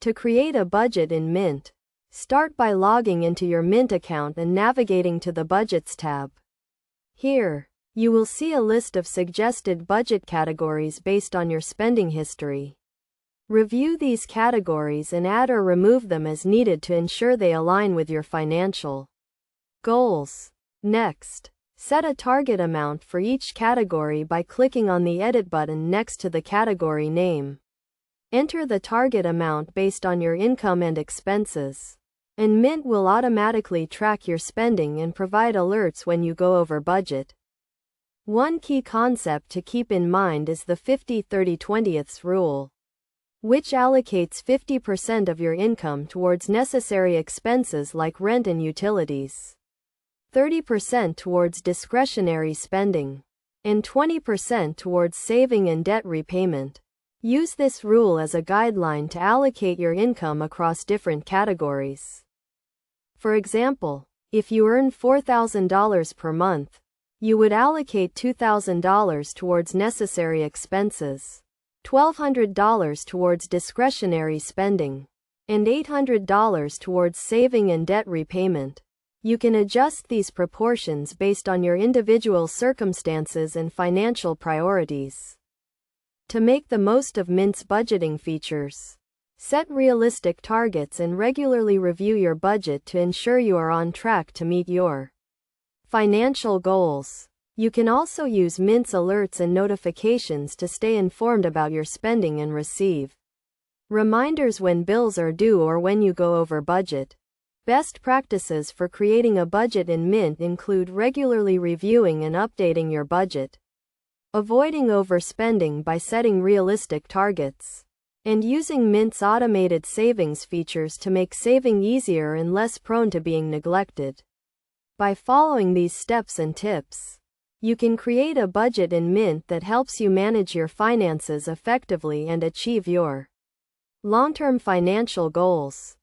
To create a budget in Mint, start by logging into your Mint account and navigating to the Budgets tab. Here, you will see a list of suggested budget categories based on your spending history. Review these categories and add or remove them as needed to ensure they align with your financial goals. Next, set a target amount for each category by clicking on the Edit button next to the category name. Enter the target amount based on your income and expenses, and Mint will automatically track your spending and provide alerts when you go over budget. One key concept to keep in mind is the 50-30-20 rule, which allocates 50% of your income towards necessary expenses like rent and utilities, 30% towards discretionary spending, and 20% towards saving and debt repayment. Use this rule as a guideline to allocate your income across different categories. For example, if you earn $4,000 per month, you would allocate $2,000 towards necessary expenses, $1,200 towards discretionary spending, and $800 towards saving and debt repayment. You can adjust these proportions based on your individual circumstances and financial priorities. To make the most of Mint's budgeting features, set realistic targets and regularly review your budget to ensure you are on track to meet your financial goals. You can also use Mint's alerts and notifications to stay informed about your spending and receive reminders when bills are due or when you go over budget. Best practices for creating a budget in Mint include regularly reviewing and updating your budget, avoiding overspending by setting realistic targets, and using Mint's automated savings features to make saving easier and less prone to being neglected. By following these steps and tips, you can create a budget in Mint that helps you manage your finances effectively and achieve your long-term financial goals.